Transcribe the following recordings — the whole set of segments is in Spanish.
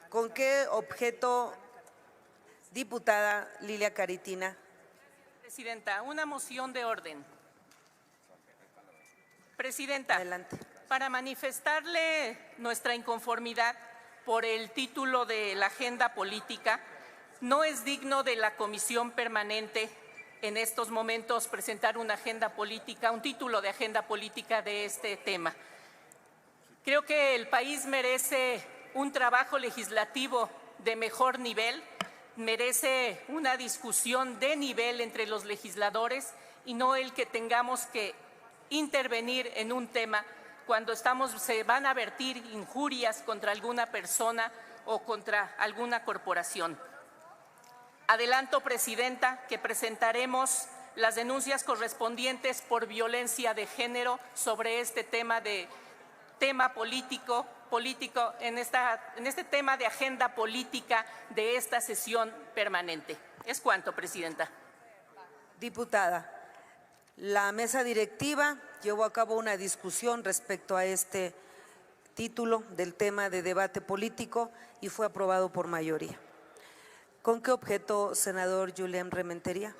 ¿Con qué objeto, diputada Lilia Caritina? Presidenta, una moción de orden. Presidenta, Adelante. para manifestarle nuestra inconformidad por el título de la agenda política, no es digno de la Comisión Permanente en estos momentos presentar una agenda política, un título de agenda política de este tema. Creo que el país merece un trabajo legislativo de mejor nivel, merece una discusión de nivel entre los legisladores y no el que tengamos que intervenir en un tema cuando se van a vertir injurias contra alguna persona o contra alguna corporación. Adelanto, Presidenta, que presentaremos las denuncias correspondientes por violencia de género sobre este tema político en este tema de agenda política de esta sesión permanente. Es cuanto, Presidenta. Diputada, la mesa directiva llevó a cabo una discusión respecto a este título del tema de debate político y fue aprobado por mayoría. ¿Con qué objeto, senador Julián Rementería?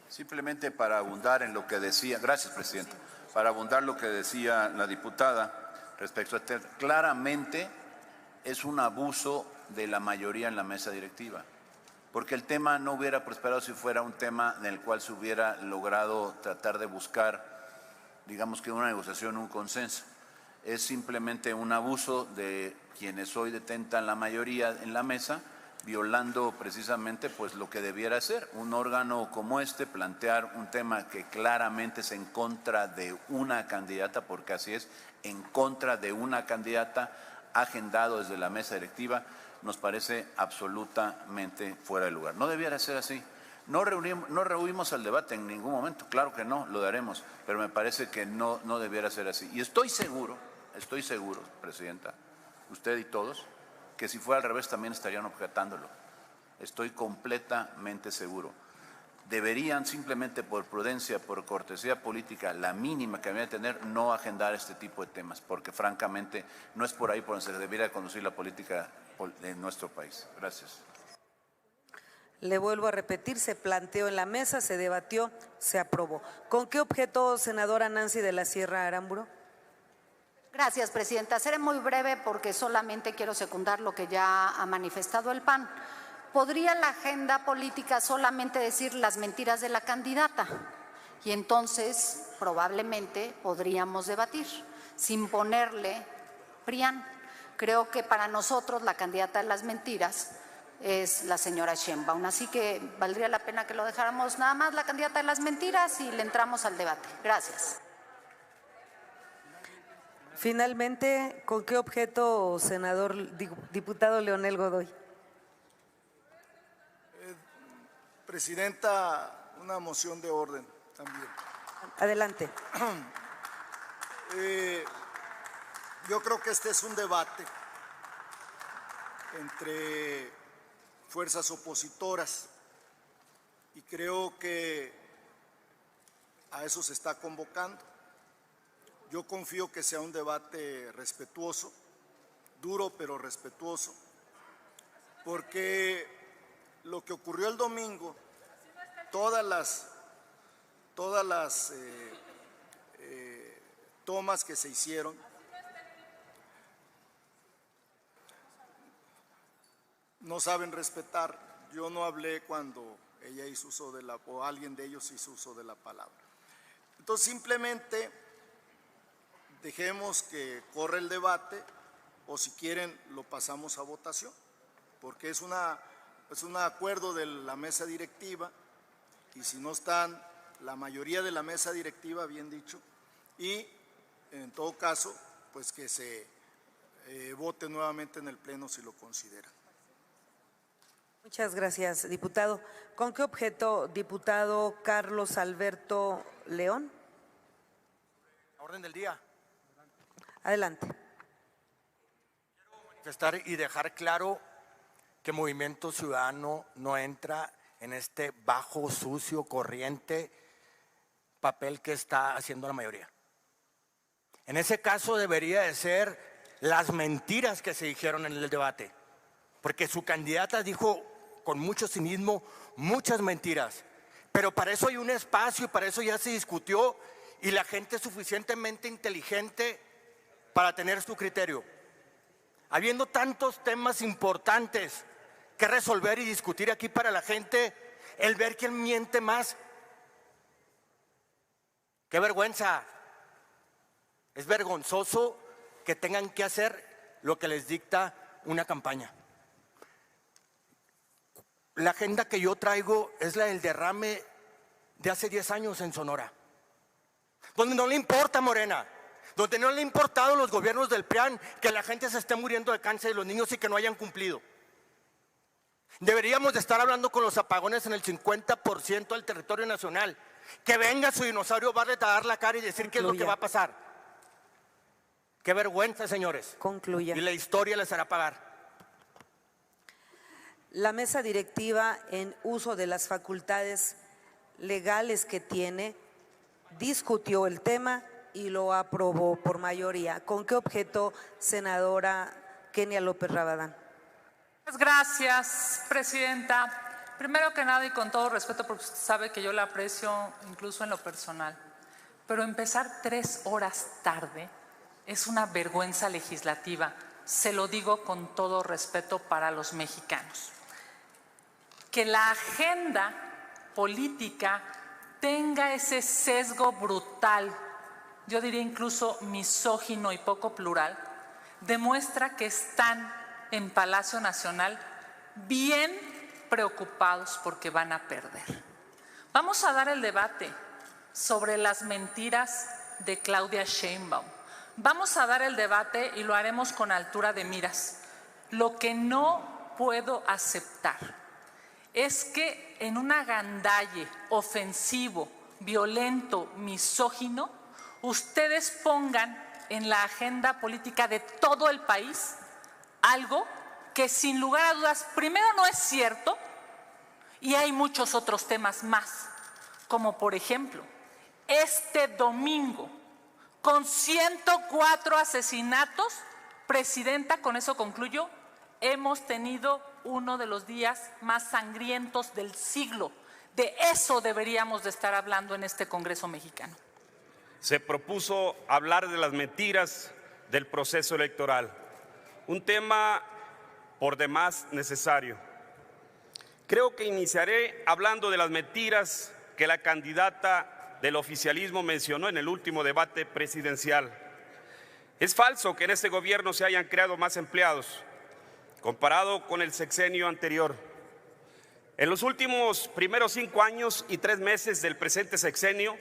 Simplemente para abundar en lo que decía, gracias, Presidenta, para abundar lo que decía la diputada respecto a este, claramente es un abuso de la mayoría en la mesa directiva, porque el tema no hubiera prosperado si fuera un tema en el cual se hubiera logrado tratar de buscar, digamos que una negociación, un consenso. Es simplemente un abuso de quienes hoy detentan la mayoría en la mesa, violando precisamente pues lo que debiera ser un órgano como este, plantear un tema que claramente es en contra de una candidata, porque así es, en contra de una candidata, agendado desde la mesa directiva, nos parece absolutamente fuera de lugar. No debiera ser así. No rehuimos el debate en ningún momento, claro que no, lo daremos, pero me parece que no debiera ser así. Y estoy seguro, Presidenta, usted y todos, que si fuera al revés también estarían objetándolo. Estoy completamente seguro. Deberían simplemente por prudencia, por cortesía política, la mínima que debería tener, no agendar este tipo de temas, porque francamente no es por ahí por donde se debería conducir la política de nuestro país. Gracias. Le vuelvo a repetir, se planteó en la mesa, se debatió, se aprobó. ¿Con qué objeto, senadora Nancy de la Sierra Aramburo? Gracias, Presidenta. Seré muy breve porque solamente quiero secundar lo que ya ha manifestado el PAN. ¿Podría la agenda política solamente decir las mentiras de la candidata? Y entonces probablemente podríamos debatir sin ponerle PRIAN. Creo que para nosotros la candidata de las mentiras es la señora Sheinbaum. Así que valdría la pena que lo dejáramos nada más la candidata de las mentiras y le entramos al debate. Gracias. Finalmente, ¿con qué objeto, senador diputado Leonel Godoy? Presidenta, una moción de orden también. Adelante. Yo creo que este es un debate entre fuerzas opositoras y creo que a eso se está convocando. Yo confío que sea un debate respetuoso, duro pero respetuoso, porque lo que ocurrió el domingo, todas las tomas que se hicieron, no saben respetar. Yo no hablé cuando ella hizo uso de o alguien de ellos hizo uso de la palabra. Entonces simplemente dejemos que corra el debate o si quieren lo pasamos a votación, porque es un acuerdo de la mesa directiva y si no están la mayoría de la mesa directiva, bien dicho, y en todo caso, pues que se vote nuevamente en el Pleno si lo consideran. Muchas gracias, diputado. ¿Con qué objeto, diputado Carlos Alberto León? Orden del día. Adelante. Quiero manifestar y dejar claro que Movimiento Ciudadano no entra en este bajo, sucio, corriente papel que está haciendo la mayoría. En ese caso debería de ser las mentiras que se dijeron en el debate. porque su candidata dijo con mucho cinismo muchas mentiras. Pero para eso hay un espacio, para eso ya se discutió y la gente es suficientemente inteligente para tener su criterio. Habiendo tantos temas importantes que resolver y discutir aquí para la gente, el ver quién miente más. ¡Qué vergüenza! Es vergonzoso que tengan que hacer lo que les dicta una campaña. La agenda que yo traigo es la del derrame de hace 10 años en Sonora, donde no le importa Morena, donde no le ha importado a los gobiernos del PRIAN que la gente se esté muriendo de cáncer de los niños y que no hayan cumplido. Deberíamos de estar hablando con los apagones en el 50% del territorio nacional. Que venga su dinosaurio Bartlett a dar la cara y decir qué es lo que va a pasar. Qué vergüenza, señores. Concluya. Y la historia les hará pagar. La mesa directiva, en uso de las facultades legales que tiene, discutió el tema y lo aprobó por mayoría. ¿Con qué objeto, senadora Kenia López Rabadán? Gracias, presidenta. Primero que nada y con todo respeto, porque usted sabe que yo la aprecio incluso en lo personal, pero empezar 3 horas tarde es una vergüenza legislativa. Se lo digo con todo respeto para los mexicanos. Que la agenda política tenga ese sesgo brutal, yo diría incluso misógino y poco plural, demuestra que están en Palacio Nacional bien preocupados porque van a perder. Vamos a dar el debate sobre las mentiras de Claudia Sheinbaum. Vamos a dar el debate y lo haremos con altura de miras. Lo que no puedo aceptar es que en un agandalle ofensivo, violento, misógino, ustedes pongan en la agenda política de todo el país algo que sin lugar a dudas, primero no es cierto y hay muchos otros temas más, como por ejemplo, este domingo, con 104 asesinatos, presidenta, con eso concluyo, hemos tenido uno de los días más sangrientos del siglo. De eso deberíamos de estar hablando en este Congreso mexicano. Se propuso hablar de las mentiras del proceso electoral, un tema por demás necesario. Creo que iniciaré hablando de las mentiras que la candidata del oficialismo mencionó en el último debate presidencial. Es falso que en este gobierno se hayan creado más empleados comparado con el sexenio anterior. En los últimos primeros 5 años y 3 meses del presente sexenio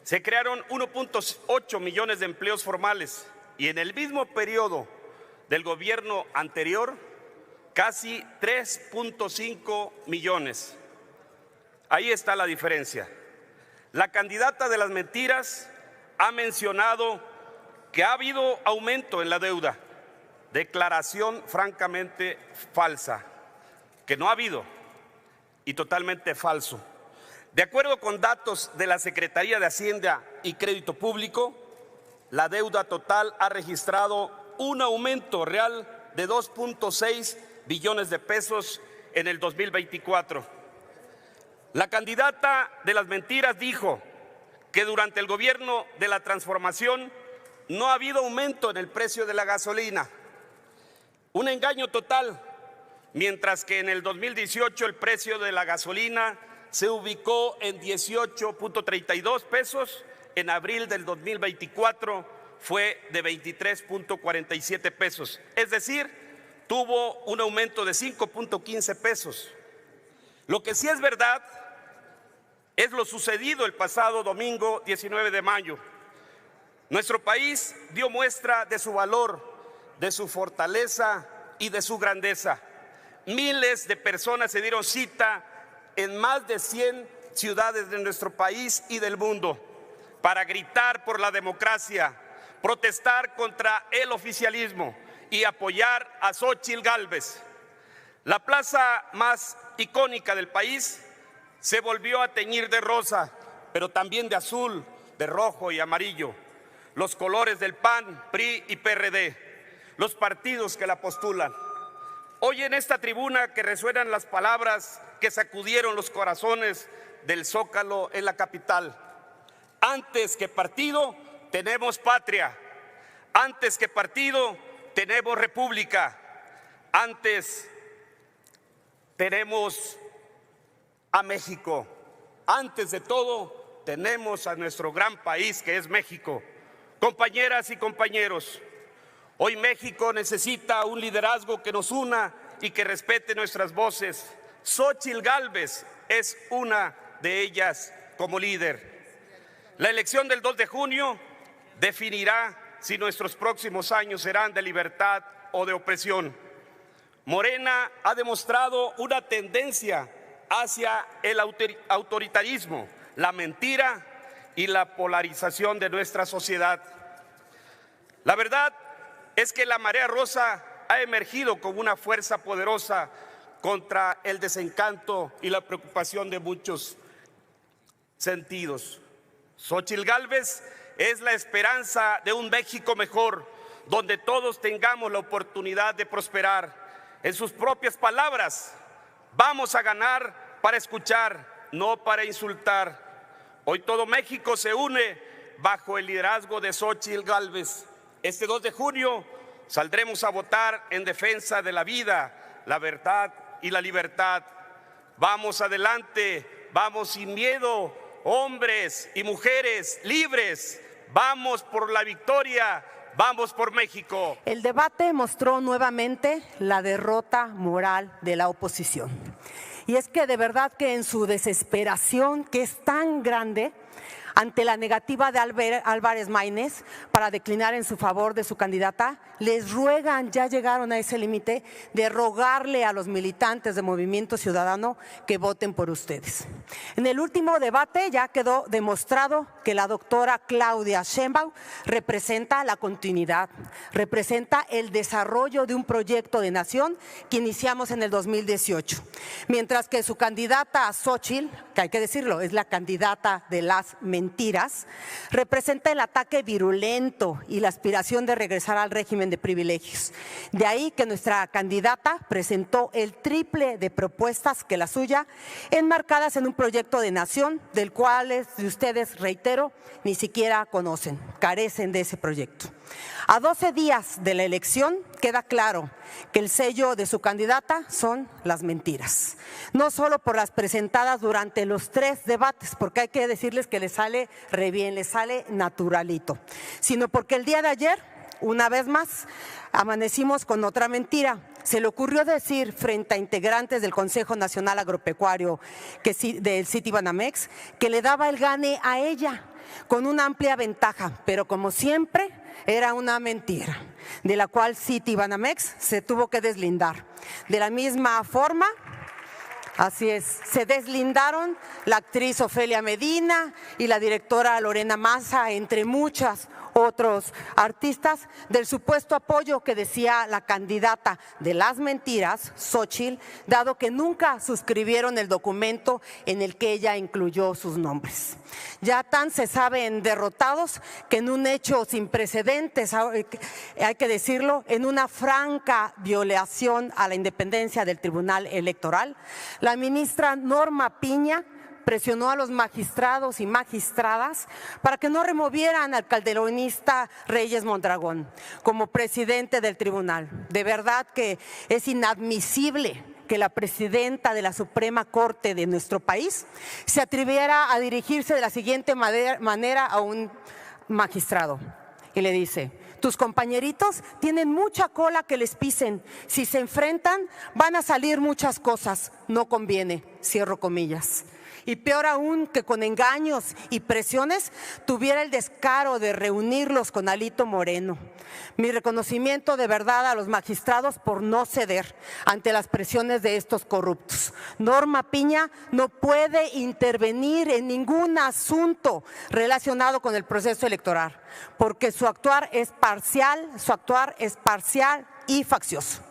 se crearon 1.8 millones de empleos formales y en el mismo periodo del gobierno anterior casi 3.5 millones. Ahí está la diferencia. La candidata de las mentiras ha mencionado que ha habido aumento en la deuda. Declaración francamente falsa, que no ha habido y totalmente falso. De acuerdo con datos de la Secretaría de Hacienda y Crédito Público, la deuda total ha registrado un aumento real de 2.6 billones de pesos en el 2024. La candidata de las mentiras dijo que durante el gobierno de la transformación no ha habido aumento en el precio de la gasolina. Un engaño total, mientras que en el 2018 el precio de la gasolina se ubicó en 18.32 pesos, en abril del 2024 fue de 23.47 pesos, es decir, tuvo un aumento de 5.15 pesos. Lo que sí es verdad es lo sucedido el pasado domingo 19 de mayo. Nuestro país dio muestra de su valor, de su fortaleza y de su grandeza. Miles de personas se dieron cita en más de 100 ciudades de nuestro país y del mundo para gritar por la democracia, protestar contra el oficialismo y apoyar a Xóchitl Gálvez. La plaza más icónica del país se volvió a teñir de rosa, pero también de azul, de rojo y amarillo, los colores del PAN, PRI y PRD, los partidos que la postulan. Hoy en esta tribuna que resuenan las palabras que sacudieron los corazones del Zócalo en la capital. Antes que partido, tenemos patria. Antes que partido, tenemos república. Antes tenemos a México. Antes de todo, tenemos a nuestro gran país que es México. Compañeras y compañeros, hoy México necesita un liderazgo que nos una y que respete nuestras voces. Xóchitl Gálvez es una de ellas como líder. La elección del 2 de junio definirá si nuestros próximos años serán de libertad o de opresión. Morena ha demostrado una tendencia hacia el autoritarismo, la mentira y la polarización de nuestra sociedad. La verdad es que la marea rosa ha emergido como una fuerza poderosa contra el desencanto y la preocupación de muchos sentidos. Xóchitl Gálvez es la esperanza de un México mejor, donde todos tengamos la oportunidad de prosperar. En sus propias palabras, vamos a ganar para escuchar, no para insultar. Hoy todo México se une bajo el liderazgo de Xóchitl Gálvez. Este 2 de junio saldremos a votar en defensa de la vida, la verdad y la libertad. Vamos adelante, vamos sin miedo, hombres y mujeres libres. Vamos por la victoria, vamos por México. El debate mostró nuevamente la derrota moral de la oposición. Y es que de verdad que en su desesperación, que es tan grande, ante la negativa de Álvarez Maínez para declinar en su favor de su candidata, les ruegan, ya llegaron a ese límite, de rogarle a los militantes de Movimiento Ciudadano que voten por ustedes. En el último debate ya quedó demostrado que la doctora Claudia Sheinbaum representa la continuidad, representa el desarrollo de un proyecto de nación que iniciamos en el 2018. Mientras que su candidata Xóchitl, que hay que decirlo, es la candidata de las mentiras, representa el ataque virulento y la aspiración de regresar al régimen de privilegios. De ahí que nuestra candidata presentó el triple de propuestas que la suya, enmarcadas en un proyecto de nación del cual ustedes, reitero, ni siquiera conocen, carecen de ese proyecto. A 12 días de la elección queda claro que el sello de su candidata son las mentiras. No solo por las presentadas durante los 3 debates, porque hay que decirles que les sale re bien, les sale naturalito, sino porque el día de ayer, una vez más, amanecimos con otra mentira. Se le ocurrió decir frente a integrantes del Consejo Nacional Agropecuario del Citibanamex que le daba el gane a ella con una amplia ventaja, pero como siempre era una mentira, de la cual Citibanamex se tuvo que deslindar. De la misma forma, así es, se deslindaron la actriz Ofelia Medina y la directora Lorena Maza, entre muchas otros artistas, del supuesto apoyo que decía la candidata de las mentiras, Xóchitl, dado que nunca suscribieron el documento en el que ella incluyó sus nombres. Ya tan se saben derrotados que en un hecho sin precedentes, hay que decirlo, en una franca violación a la independencia del Tribunal Electoral, la ministra Norma Piña presionó a los magistrados y magistradas para que no removieran al calderonista Reyes Mondragón como presidente del tribunal. De verdad que es inadmisible que la presidenta de la Suprema Corte de nuestro país se atreviera a dirigirse de la siguiente manera a un magistrado y le dice: tus compañeritos tienen mucha cola que les pisen, si se enfrentan van a salir muchas cosas, no conviene, cierro comillas. Y peor aún, que con engaños y presiones tuviera el descaro de reunirlos con Alito Moreno. Mi reconocimiento de verdad a los magistrados por no ceder ante las presiones de estos corruptos. Norma Piña no puede intervenir en ningún asunto relacionado con el proceso electoral, porque su actuar es parcial y faccioso.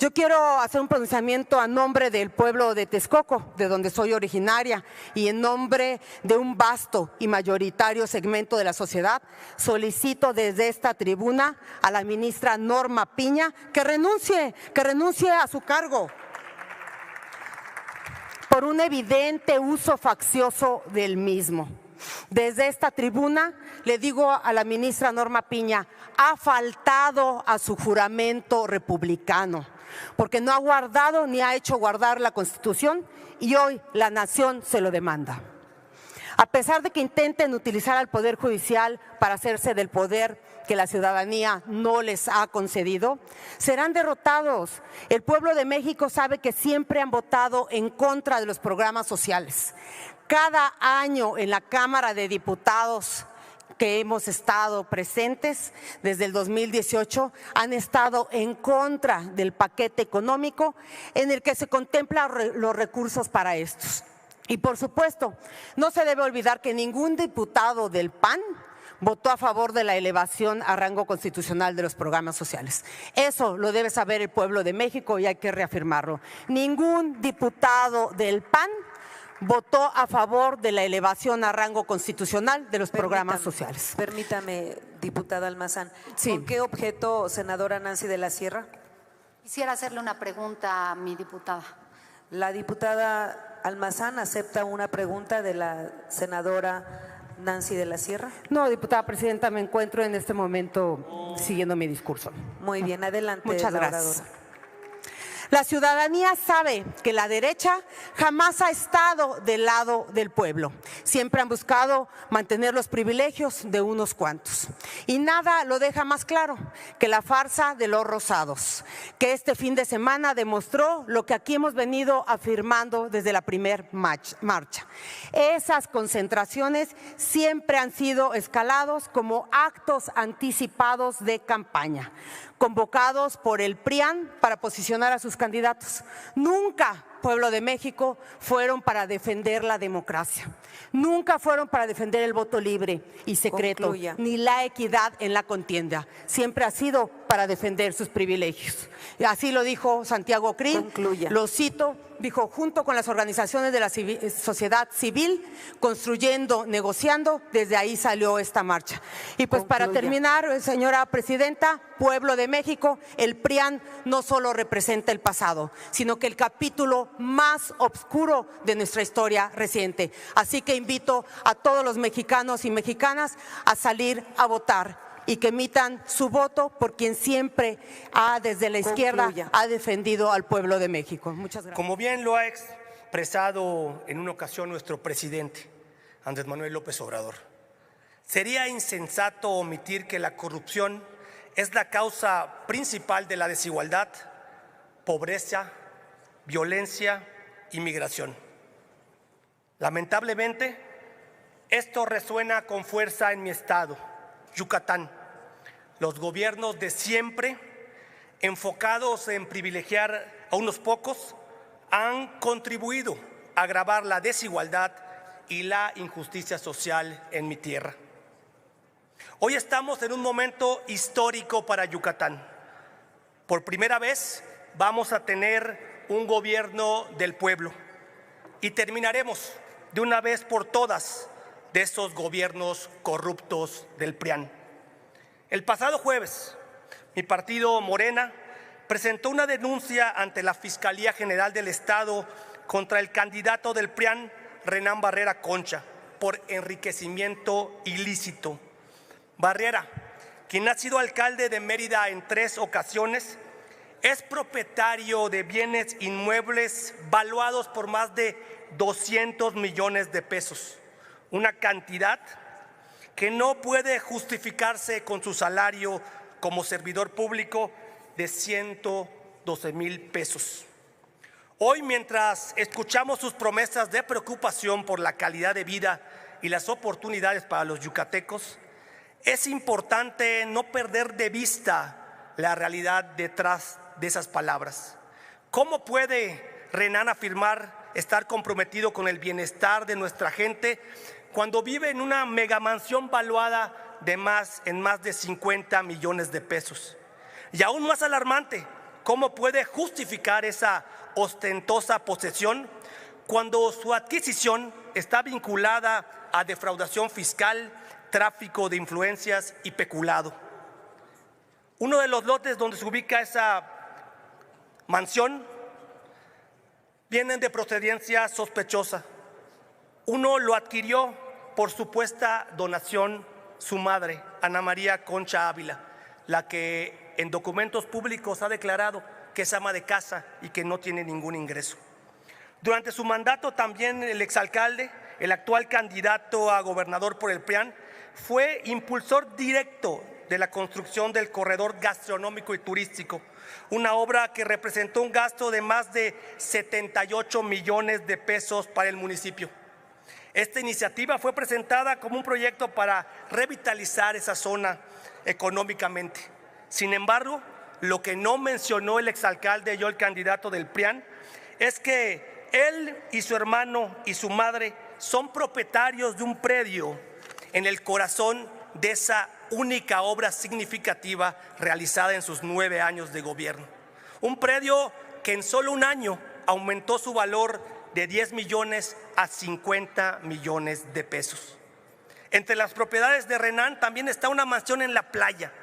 Yo quiero hacer un pronunciamiento a nombre del pueblo de Texcoco, de donde soy originaria, y en nombre de un vasto y mayoritario segmento de la sociedad, solicito desde esta tribuna a la ministra Norma Piña que renuncie a su cargo por un evidente uso faccioso del mismo. Desde esta tribuna le digo a la ministra Norma Piña, ha faltado a su juramento republicano, porque no ha guardado ni ha hecho guardar la Constitución y hoy la nación se lo demanda. A pesar de que intenten utilizar al Poder Judicial para hacerse del poder que la ciudadanía no les ha concedido, serán derrotados. El pueblo de México sabe que siempre han votado en contra de los programas sociales. Cada año en la Cámara de Diputados que hemos estado presentes desde el 2018 han estado en contra del paquete económico en el que se contemplan los recursos para estos. Y por supuesto, no se debe olvidar que ningún diputado del PAN votó a favor de la elevación a rango constitucional de los programas sociales. Eso lo debe saber el pueblo de México y hay que reafirmarlo. Ningún diputado del PAN votó a favor de la elevación a rango constitucional de los programas sociales. Permítame, diputada Almazán. Sí. ¿Con qué objeto, senadora Nancy de la Sierra? Quisiera hacerle una pregunta a mi diputada. La diputada Almazán acepta una pregunta de la senadora Nancy de la Sierra. No, diputada presidenta, me encuentro en este momento siguiendo mi discurso. Muy bien, adelante. Muchas la gracias. oradora. La ciudadanía sabe que la derecha jamás ha estado del lado del pueblo. Siempre han buscado mantener los privilegios de unos cuantos. Y nada lo deja más claro que la farsa de los rosados, que este fin de semana demostró lo que aquí hemos venido afirmando desde la primer marcha. Esas concentraciones siempre han sido escalados como actos anticipados de campaña, convocados por el PRIAN para posicionar a sus candidatos. Nunca, pueblo de México, fueron para defender la democracia. Nunca fueron para defender el voto libre y secreto, Concluya. ni la equidad en la contienda. Siempre ha sido para defender sus privilegios. Y así lo dijo Santiago Krill. Concluya. Lo cito, dijo, junto con las organizaciones de la sociedad civil, construyendo, negociando, desde ahí salió esta marcha. Y pues para Concluya. terminar, señora presidenta, pueblo de México, el PRIAN no solo representa el pasado, sino que el capítulo más oscuro de nuestra historia reciente. Así que invito a todos los mexicanos y mexicanas a salir a votar y que emitan su voto por quien siempre desde la izquierda Concluya. ha defendido al pueblo de México. Muchas gracias. Como bien lo ha expresado en una ocasión nuestro presidente, Andrés Manuel López Obrador, sería insensato omitir que la corrupción es la causa principal de la desigualdad, pobreza, violencia y migración. Lamentablemente, esto resuena con fuerza en mi estado, Yucatán. Los gobiernos de siempre, enfocados en privilegiar a unos pocos, han contribuido a agravar la desigualdad y la injusticia social en mi tierra. Hoy estamos en un momento histórico para Yucatán. Por primera vez vamos a tener un gobierno del pueblo y terminaremos de una vez por todas de esos gobiernos corruptos del PRIAN. El pasado jueves, mi partido Morena presentó una denuncia ante la Fiscalía General del Estado contra el candidato del PRIAN, Renán Barrera Concha, por enriquecimiento ilícito. Barrera, quien ha sido alcalde de Mérida en 3 ocasiones, es propietario de bienes inmuebles valuados por más de 200 millones de pesos, una cantidad que no puede justificarse con su salario como servidor público de 112,000 pesos. Hoy, mientras escuchamos sus promesas de preocupación por la calidad de vida y las oportunidades para los yucatecos, es importante no perder de vista la realidad detrás de esas palabras. ¿Cómo puede Renán afirmar estar comprometido con el bienestar de nuestra gente cuando vive en una megamansión valuada en más de 50 millones de pesos? Y aún más alarmante, ¿cómo puede justificar esa ostentosa posesión cuando su adquisición está vinculada a defraudación fiscal, tráfico de influencias y peculado? Uno de los lotes donde se ubica esa mansión vienen de procedencia sospechosa. Uno lo adquirió por supuesta donación su madre, Ana María Concha Ávila, la que en documentos públicos ha declarado que es ama de casa y que no tiene ningún ingreso. Durante su mandato también el exalcalde, el actual candidato a gobernador por el PRIAN, fue impulsor directo de la construcción del corredor gastronómico y turístico, una obra que representó un gasto de más de 78 millones de pesos para el municipio. Esta iniciativa fue presentada como un proyecto para revitalizar esa zona económicamente. Sin embargo, lo que no mencionó el exalcalde y el candidato del PRIAN es que él y su hermano y su madre son propietarios de un predio en el corazón de esa única obra significativa realizada en sus 9 años de gobierno. Un predio que en solo un año aumentó su valor de 10 millones a 50 millones de pesos. Entre las propiedades de Renan también está una mansión en la playa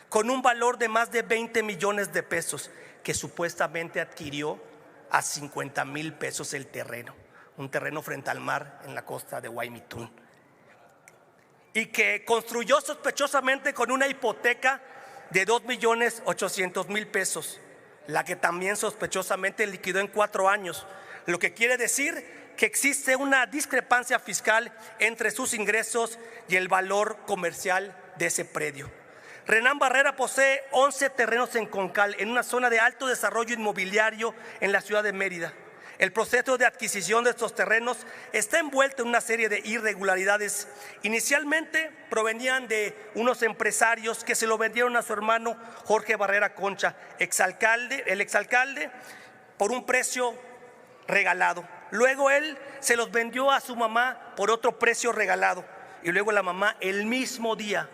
con un valor de más de 20 millones de pesos que supuestamente adquirió a 50,000 pesos el terreno, un terreno frente al mar en la costa de Guaymitún, y que construyó sospechosamente con una hipoteca de 2,800,000 pesos, la que también sospechosamente liquidó en 4 años, lo que quiere decir que existe una discrepancia fiscal entre sus ingresos y el valor comercial de ese predio. Renan Barrera posee 11 terrenos en Concal, en una zona de alto desarrollo inmobiliario en la ciudad de Mérida. El proceso de adquisición de estos terrenos está envuelto en una serie de irregularidades. Inicialmente provenían de unos empresarios que se lo vendieron a su hermano Jorge Barrera Concha, el exalcalde, por un precio regalado. Luego él se los vendió a su mamá por otro precio regalado. Y luego la mamá el mismo día,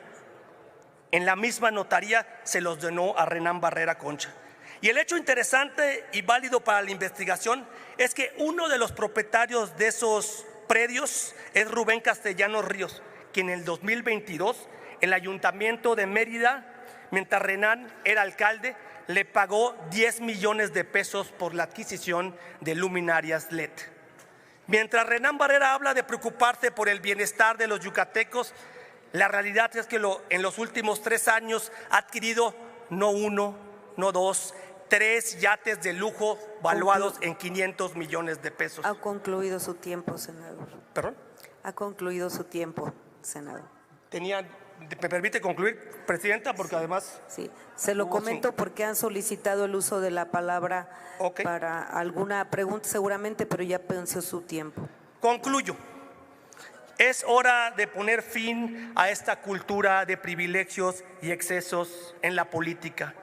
en la misma notaría, se los donó a Renan Barrera Concha. Y el hecho interesante y válido para la investigación es que uno de los propietarios de esos predios es Rubén Castellanos Ríos, quien en el 2022 el Ayuntamiento de Mérida, mientras Renan era alcalde, le pagó 10 millones de pesos por la adquisición de luminarias LED. Mientras Renan Barrera habla de preocuparse por el bienestar de los yucatecos, la realidad es que en los últimos 3 años ha adquirido no 1, no 2, 3 yates de lujo valuados en 500 millones de pesos. Ha concluido su tiempo, senador. ¿Perdón? Ha concluido su tiempo, senador. ¿Me permite concluir, presidenta? Porque además... Sí, se lo comento porque han solicitado el uso de la palabra para alguna pregunta seguramente, pero ya pensó su tiempo. Concluyo. Es hora de poner fin a esta cultura de privilegios y excesos en la política.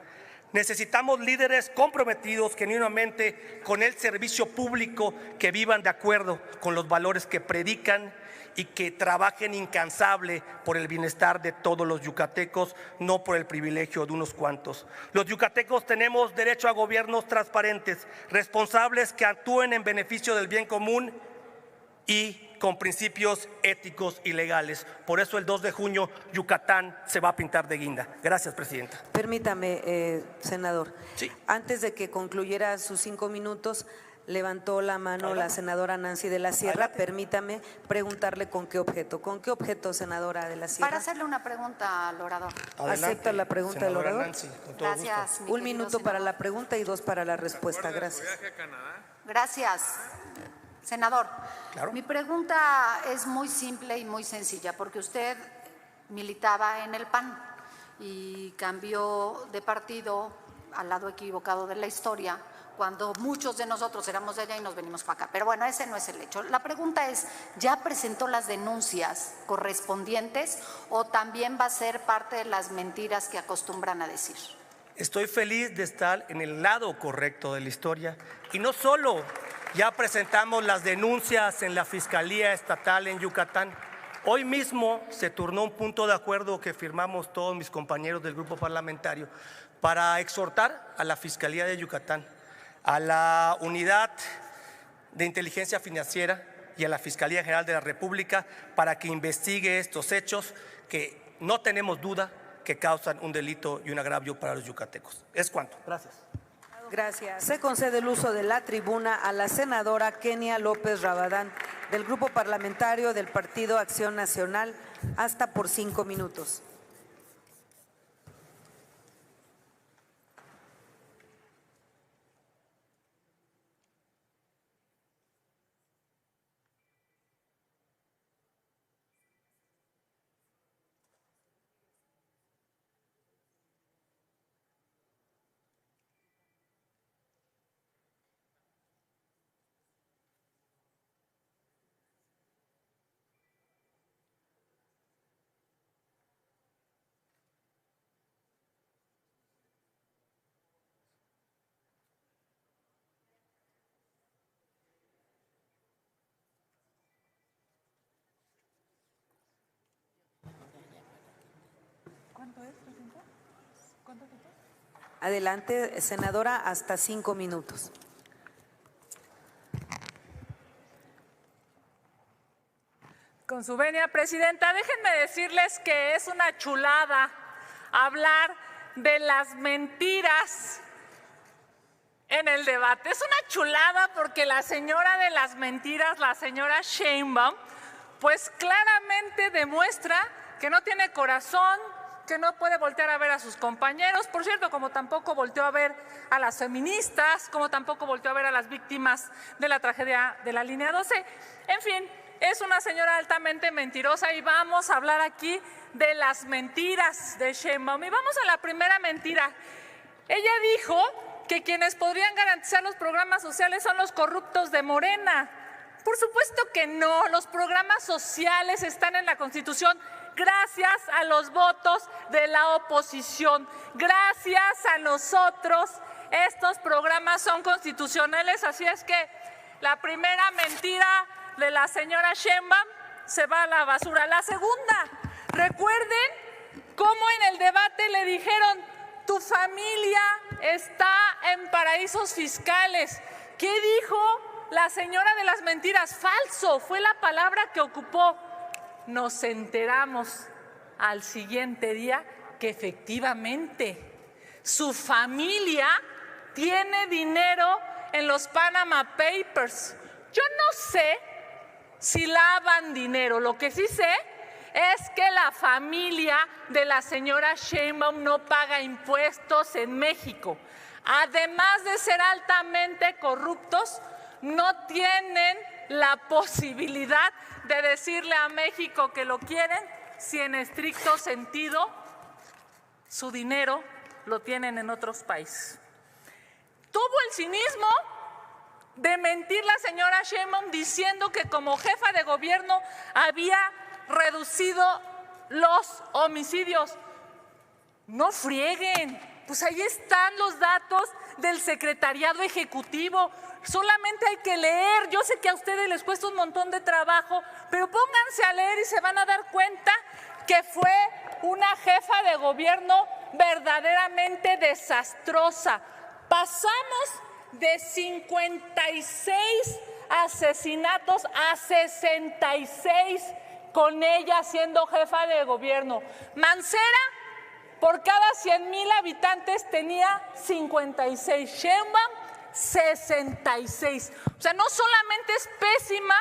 Necesitamos líderes comprometidos genuinamente con el servicio público, que vivan de acuerdo con los valores que predican y que trabajen incansable por el bienestar de todos los yucatecos, no por el privilegio de unos cuantos. Los yucatecos tenemos derecho a gobiernos transparentes, responsables, que actúen en beneficio del bien común y con principios éticos y legales. Por eso el 2 de junio Yucatán se va a pintar de guinda. Gracias, presidenta. Permítame, senador. Sí. Antes de que concluyera sus 5 minutos, levantó la mano la senadora Nancy de la Sierra. Adelante. Permítame preguntarle con qué objeto. ¿Con qué objeto, senadora de la Sierra? Para hacerle una pregunta al orador. Adelante, ¿Acepta la pregunta del senadora orador? Nancy, con todo Gracias. gusto. mi 1 querido minuto para senador. la pregunta y 2 para la respuesta. Gracias. Gracias. Senador, Claro. mi pregunta es muy simple y muy sencilla, porque usted militaba en el PAN y cambió de partido al lado equivocado de la historia, cuando muchos de nosotros éramos de allá y nos venimos para acá. Pero bueno, ese no es el hecho. La pregunta es, ¿ya presentó las denuncias correspondientes o también va a ser parte de las mentiras que acostumbran a decir? Estoy feliz de estar en el lado correcto de la historia, y no solo ya presentamos las denuncias en la Fiscalía Estatal en Yucatán. Hoy mismo se turnó un punto de acuerdo que firmamos todos mis compañeros del grupo parlamentario para exhortar a la Fiscalía de Yucatán, a la Unidad de Inteligencia Financiera y a la Fiscalía General de la República para que investigue estos hechos que no tenemos duda que causan un delito y un agravio para los yucatecos. Es cuanto. Gracias. Gracias. Se concede el uso de la tribuna a la senadora Kenia López Rabadán, del Grupo Parlamentario del Partido Acción Nacional, hasta por 5 minutos. Adelante, senadora, hasta 5 minutos. Con su venia, presidenta, déjenme decirles que es una chulada hablar de las mentiras en el debate. Es una chulada porque la señora de las mentiras, la señora Sheinbaum, pues claramente demuestra que no tiene corazón, que no puede voltear a ver a sus compañeros, por cierto, como tampoco volteó a ver a las feministas, como tampoco volteó a ver a las víctimas de la tragedia de la línea 12. En fin, es una señora altamente mentirosa y vamos a hablar aquí de las mentiras de Sheinbaum. Y vamos a la primera mentira. Ella dijo que quienes podrían garantizar los programas sociales son los corruptos de Morena. Por supuesto que no, los programas sociales están en la Constitución gracias a los votos de la oposición. Gracias a nosotros, estos programas son constitucionales, así es que la primera mentira de la señora Sheinbaum se va a la basura. La segunda, recuerden cómo en el debate le dijeron: tu familia está en paraísos fiscales. ¿Qué dijo la señora de las mentiras? Falso, fue la palabra que ocupó. Nos enteramos al siguiente día que efectivamente su familia tiene dinero en los Panama Papers. Yo no sé si lavan dinero, lo que sí sé es que la familia de la señora Sheinbaum no paga impuestos en México. Además de ser altamente corruptos, no tienen la posibilidad de decirle a México que lo quieren si en estricto sentido su dinero lo tienen en otros países. Tuvo el cinismo de mentir la señora Sheinbaum diciendo que como jefa de gobierno había reducido los homicidios. No frieguen, pues ahí están los datos del Secretariado Ejecutivo. Solamente hay que leer. Yo sé que a ustedes les cuesta un montón de trabajo, pero pónganse a leer y se van a dar cuenta que fue una jefa de gobierno verdaderamente desastrosa. Pasamos de 56 asesinatos a 66 con ella siendo jefa de gobierno. Mancera, por cada 100,000 habitantes tenía 56. Sheinbaum, 66. O sea, no solamente es pésima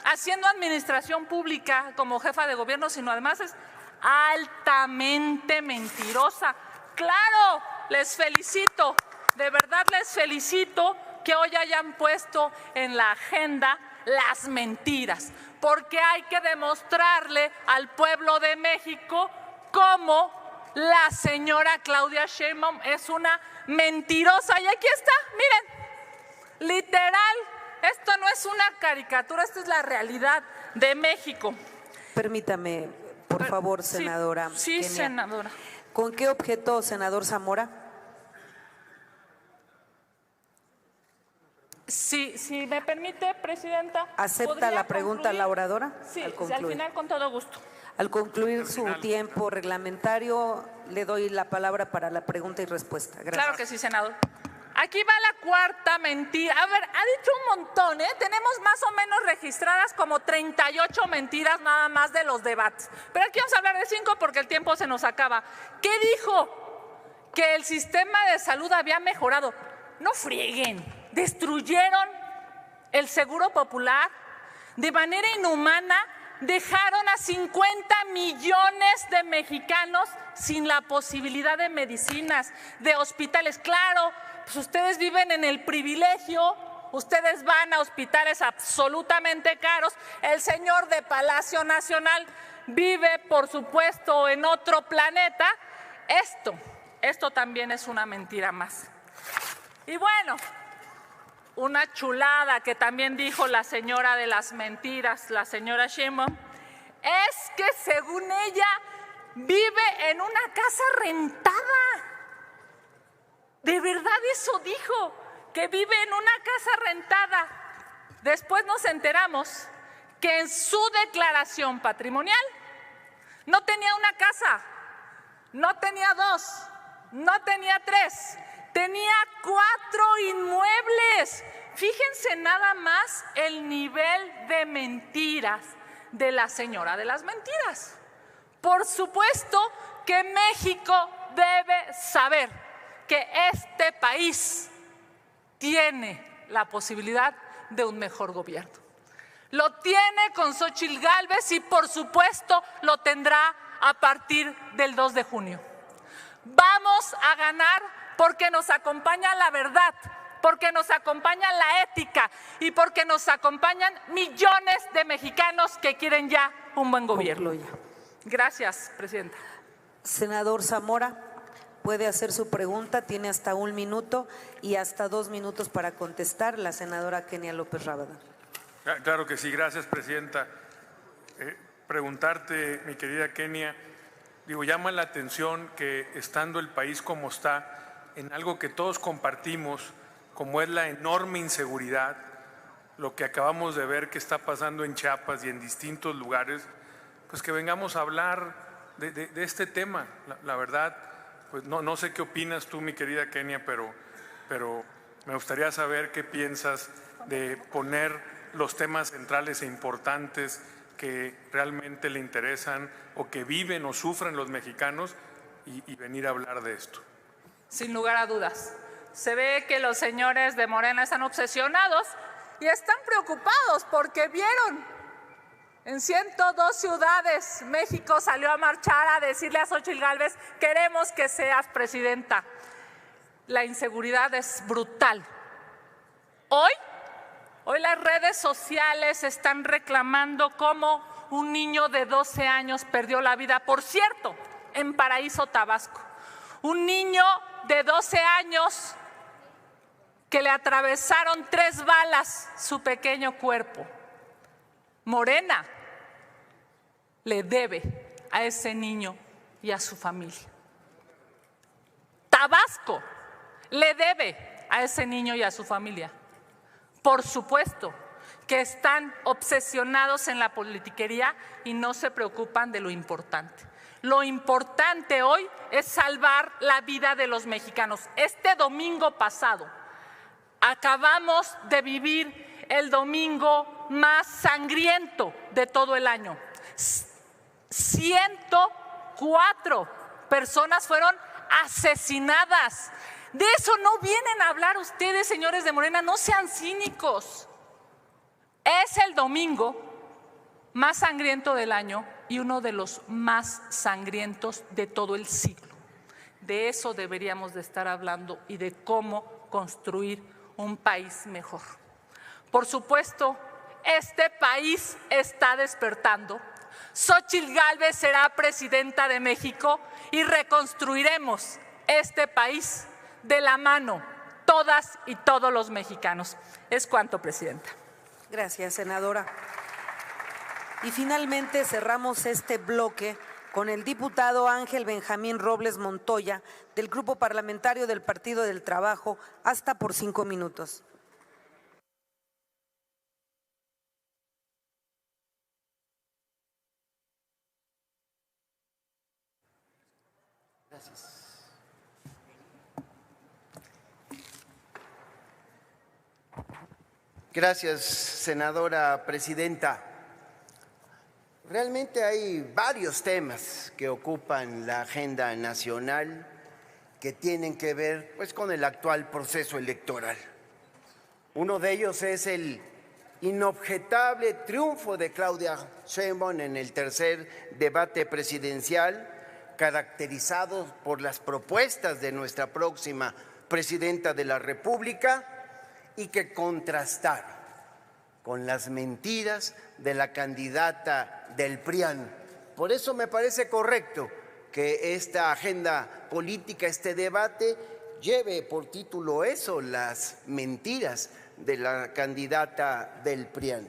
haciendo administración pública como jefa de gobierno, sino además es altamente mentirosa. Claro, les felicito, de verdad les felicito que hoy hayan puesto en la agenda las mentiras, porque hay que demostrarle al pueblo de México cómo la señora Claudia Sheinbaum es una mentirosa. Y aquí está, miren, literal, esto no es una caricatura, esta es la realidad de México. Permítame, por favor, senadora. Sí, Kenia. senadora. ¿Con qué objeto, senador Zamora? Sí, si me permite, presidenta. ¿Acepta ¿podría la pregunta concluir? la oradora? Sí, al al concluir. final con todo gusto. Al concluir su tiempo reglamentario, le doy la palabra para la pregunta y respuesta. Gracias. Claro que sí, senador. Aquí va la cuarta mentira. A ver, ha dicho un montón, ¿eh? Tenemos más o menos registradas como 38 mentiras nada más de los debates. Pero aquí vamos a hablar de 5 porque el tiempo se nos acaba. ¿Qué dijo? Que el sistema de salud había mejorado. No frieguen. Destruyeron el Seguro Popular de manera inhumana. Dejaron a 50 millones de mexicanos sin la posibilidad de medicinas, de hospitales. Claro, pues ustedes viven en el privilegio, ustedes van a hospitales absolutamente caros. El señor de Palacio Nacional vive, por supuesto, en otro planeta. Esto también es una mentira más. Y bueno, una chulada que también dijo la señora de las mentiras, la señora Sheinbaum, es que según ella vive en una casa rentada. De verdad eso dijo, que vive en una casa rentada. Después nos enteramos que en su declaración patrimonial no tenía una casa, no tenía 2, no tenía 3, tenía 4 inmuebles. Fíjense nada más el nivel de mentiras de la señora de las mentiras. Por supuesto que México debe saber que este país tiene la posibilidad de un mejor gobierno. Lo tiene con Xóchitl Gálvez y por supuesto lo tendrá a partir del 2 de junio. Vamos a ganar porque nos acompaña la verdad, porque nos acompaña la ética y porque nos acompañan millones de mexicanos que quieren ya un buen gobierno. Gracias, presidenta. Senador Zamora, puede hacer su pregunta, tiene hasta 1 minuto y hasta 2 minutos para contestar la senadora Kenia López Rábada. Claro que sí, gracias, presidenta. Preguntarte, mi querida Kenia, llama la atención que estando el país como está, en algo que todos compartimos, como es la enorme inseguridad, lo que acabamos de ver que está pasando en Chiapas y en distintos lugares, pues que vengamos a hablar de este tema. La verdad, pues no sé qué opinas tú, mi querida Kenia, pero me gustaría saber qué piensas de poner los temas centrales e importantes que realmente le interesan o que viven o sufren los mexicanos y venir a hablar de esto. Sin lugar a dudas. Se ve que los señores de Morena están obsesionados y están preocupados porque vieron en 102 ciudades México salió a marchar a decirle a Xóchitl Gálvez: queremos que seas presidenta. La inseguridad es brutal. Hoy las redes sociales están reclamando cómo un niño de 12 años perdió la vida, por cierto, en Paraíso, Tabasco. Un niño de 12 años que le atravesaron 3 balas su pequeño cuerpo. Morena le debe a ese niño y a su familia. Tabasco le debe a ese niño y a su familia. Por supuesto que están obsesionados en la politiquería y no se preocupan de lo importante. Lo importante hoy es salvar la vida de los mexicanos. Este domingo pasado acabamos de vivir el domingo más sangriento de todo el año. 104 personas fueron asesinadas. De eso no vienen a hablar ustedes, señores de Morena, no sean cínicos. Es el domingo más sangriento del año y uno de los más sangrientos de todo el siglo. De eso deberíamos de estar hablando y de cómo construir un país mejor. Por supuesto, este país está despertando. Xóchitl Gálvez será presidenta de México y reconstruiremos este país de la mano, todas y todos los mexicanos. Es cuanto, presidenta. Gracias, senadora. Y finalmente cerramos este bloque con el diputado Ángel Benjamín Robles Montoya, del Grupo Parlamentario del Partido del Trabajo, hasta por 5 minutos. Gracias, senadora presidenta. Realmente hay varios temas que ocupan la agenda nacional que tienen que ver pues, con el actual proceso electoral. Uno de ellos es el inobjetable triunfo de Claudia Sheinbaum en el tercer debate presidencial, caracterizado por las propuestas de nuestra próxima presidenta de la República y que contrastaron con las mentiras de la candidata del PRIAN. Por eso me parece correcto que esta agenda política, este debate, lleve por título eso, las mentiras de la candidata del PRIAN.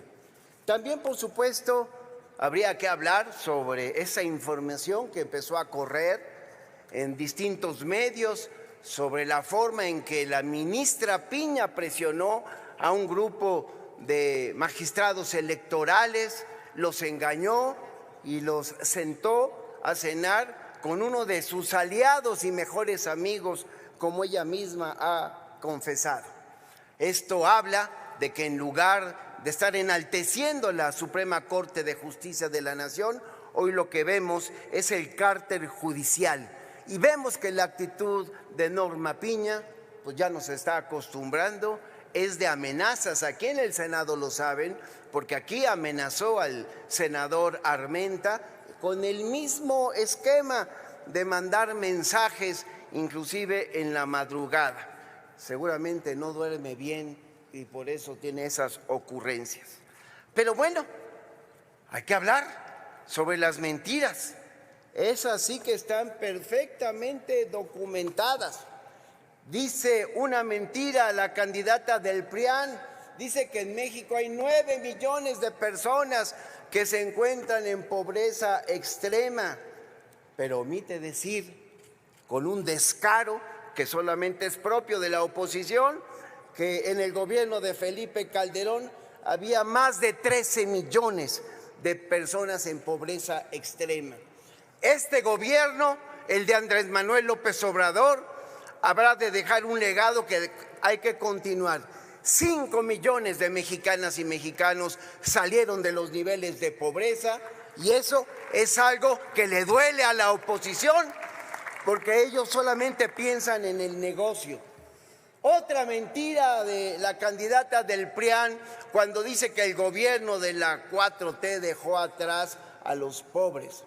También, por supuesto, habría que hablar sobre esa información que empezó a correr en distintos medios sobre la forma en que la ministra Piña presionó a un grupo de magistrados electorales, los engañó y los sentó a cenar con uno de sus aliados y mejores amigos, como ella misma ha confesado. Esto habla de que en lugar de estar enalteciendo la Suprema Corte de Justicia de la Nación, hoy lo que vemos es el cártel judicial. Y vemos que la actitud de Norma Piña, pues ya nos está acostumbrando, es de amenazas. Aquí en el Senado lo saben, porque aquí amenazó al senador Armenta con el mismo esquema de mandar mensajes, inclusive en la madrugada. Seguramente no duerme bien y por eso tiene esas ocurrencias. Pero bueno, hay que hablar sobre las mentiras. Esas sí que están perfectamente documentadas. Dice una mentira la candidata del PRIAN, dice que en México hay 9 millones de personas que se encuentran en pobreza extrema, pero omite decir, con un descaro que solamente es propio de la oposición, que en el gobierno de Felipe Calderón había más de 13 millones de personas en pobreza extrema. Este gobierno, el de Andrés Manuel López Obrador, habrá de dejar un legado que hay que continuar. 5 millones de mexicanas y mexicanos salieron de los niveles de pobreza y eso es algo que le duele a la oposición porque ellos solamente piensan en el negocio. Otra mentira de la candidata del PRIAN cuando dice que el gobierno de la 4T dejó atrás a los pobres.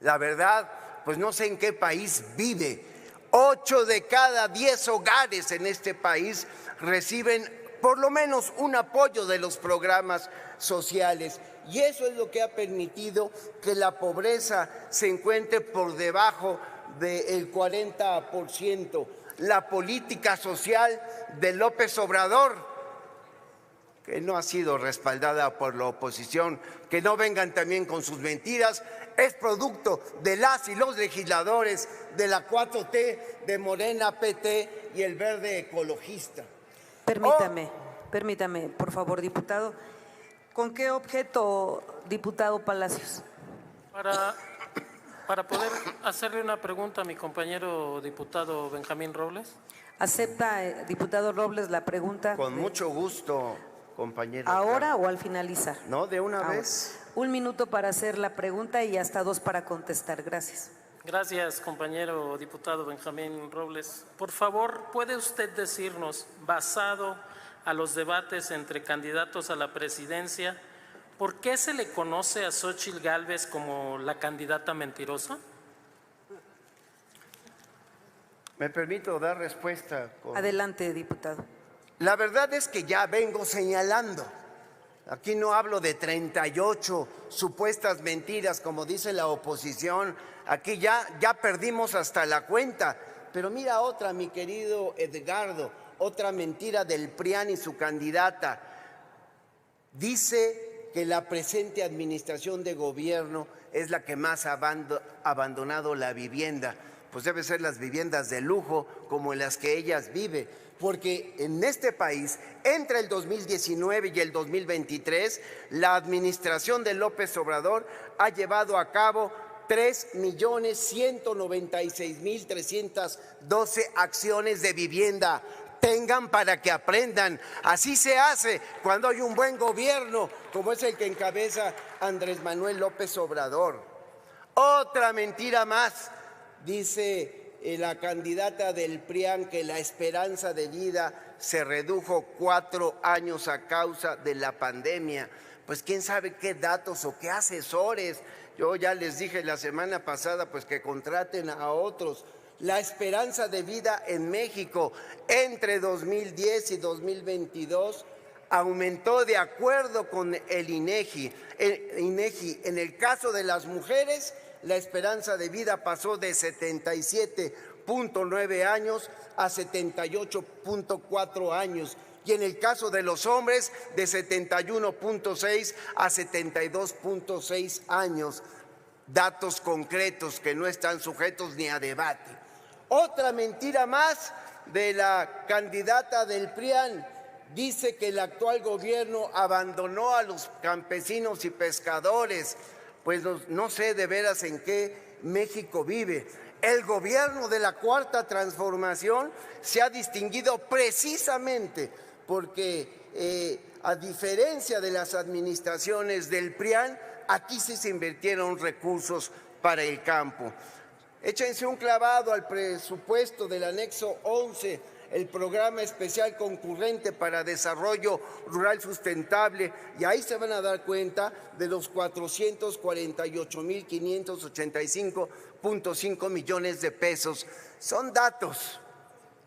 La verdad, pues no sé en qué país vive. 8 de cada 10 hogares en este país reciben por lo menos un apoyo de los programas sociales. Y eso es lo que ha permitido que la pobreza se encuentre por debajo del 40%. La política social de López Obrador, que no ha sido respaldada por la oposición, que no vengan también con sus mentiras, es producto de las y los legisladores de la 4T, de Morena, PT y el Verde Ecologista. Permítame, por favor, diputado. ¿Con qué objeto, diputado Palacios? Para poder hacerle una pregunta a mi compañero diputado Benjamín Robles. ¿Acepta, diputado Robles, la pregunta? Con mucho gusto, compañero. ¿Ahora o al finalizar? No, de una vez. 1 minuto para hacer la pregunta y hasta 2 para contestar. Gracias. Gracias, compañero diputado Benjamín Robles. Por favor, ¿puede usted decirnos, basado a los debates entre candidatos a la presidencia, por qué se le conoce a Xóchitl Gálvez como la candidata mentirosa? ¿Me permito dar respuesta? Adelante, diputado. La verdad es que ya vengo señalando. Aquí no hablo de 38 supuestas mentiras, como dice la oposición. Aquí ya perdimos hasta la cuenta. Pero mira otra, mi querido Edgardo, otra mentira del PRIAN y su candidata. Dice que la presente administración de gobierno es la que más ha abandonado la vivienda. Pues debe ser las viviendas de lujo como en las que ellas viven. Porque en este país, entre el 2019 y el 2023, la administración de López Obrador ha llevado a cabo 3.196.312 acciones de vivienda. Tengan para que aprendan. Así se hace cuando hay un buen gobierno, como es el que encabeza Andrés Manuel López Obrador. Otra mentira más. Dice la candidata del PRIAN que la esperanza de vida se redujo 4 años a causa de la pandemia. Pues quién sabe qué datos o qué asesores. Yo ya les dije la semana pasada pues que contraten a otros. La esperanza de vida en México entre 2010 y 2022 aumentó de acuerdo con el INEGI. En el caso de las mujeres, la esperanza de vida pasó de 77.9 años a 78.4 años. Y en el caso de los hombres, de 71.6 a 72.6 años. Datos concretos que no están sujetos ni a debate. Otra mentira más de la candidata del PRIAN. Dice que el actual gobierno abandonó a los campesinos y pescadores. Pues no sé de veras en qué México vive. El gobierno de la Cuarta Transformación se ha distinguido precisamente porque, a diferencia de las administraciones del PRIAN, aquí sí se invirtieron recursos para el campo. Échense un clavado al presupuesto del anexo 11, el Programa Especial Concurrente para Desarrollo Rural Sustentable, y ahí se van a dar cuenta de los 448.585.5 millones de pesos. Son datos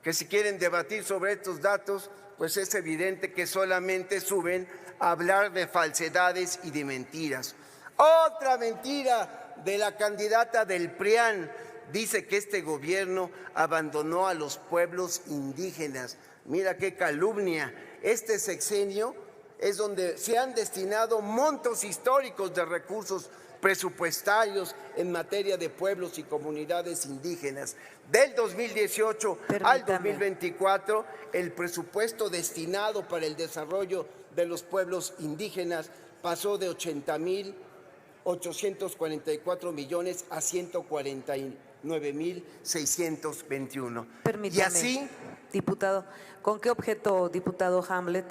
que si quieren debatir sobre estos datos, pues es evidente que solamente suben a hablar de falsedades y de mentiras. Otra mentira de la candidata del PRIAN. Dice que este gobierno abandonó a los pueblos indígenas. Mira qué calumnia. Este sexenio es donde se han destinado montos históricos de recursos presupuestarios en materia de pueblos y comunidades indígenas. Del 2018 al 2024, el presupuesto destinado para el desarrollo de los pueblos indígenas pasó de 80.844 millones a 149.621. Permítame, y así, diputado, ¿con qué objeto, diputado Hamlet?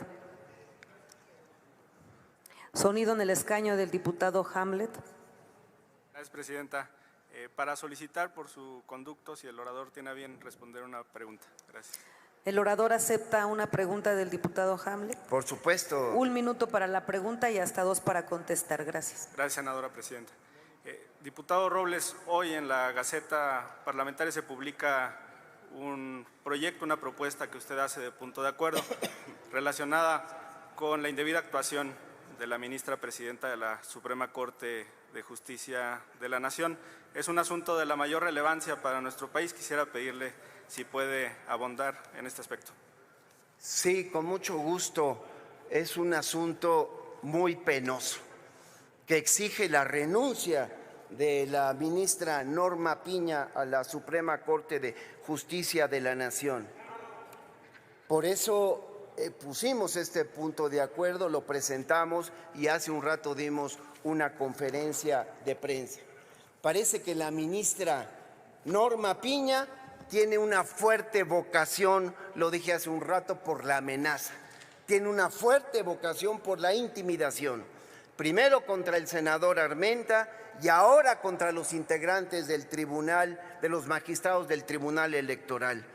Sonido en el escaño del diputado Hamlet. Gracias, presidenta. Para solicitar por su conducto, si el orador tiene a bien responder una pregunta. Gracias. ¿El orador acepta una pregunta del diputado Hamlet? Por supuesto. 1 minuto para la pregunta y hasta 2 para contestar. Gracias. Gracias, senadora presidenta. Diputado Robles, hoy en la Gaceta Parlamentaria se publica un proyecto, una propuesta que usted hace de punto de acuerdo relacionada con la indebida actuación de la ministra presidenta de la Suprema Corte de Justicia de la Nación. Es un asunto de la mayor relevancia para nuestro país. Quisiera pedirle si puede abundar en este aspecto. Sí, con mucho gusto. Es un asunto muy penoso que exige la renuncia de la ministra Norma Piña a la Suprema Corte de Justicia de la Nación. Por eso pusimos este punto de acuerdo, lo presentamos y hace un rato dimos una conferencia de prensa. Parece que la ministra Norma Piña tiene una fuerte vocación, lo dije hace un rato, por la amenaza. Tiene una fuerte vocación por la intimidación. Primero contra el senador Armenta y ahora contra los integrantes del tribunal, de los magistrados del Tribunal Electoral.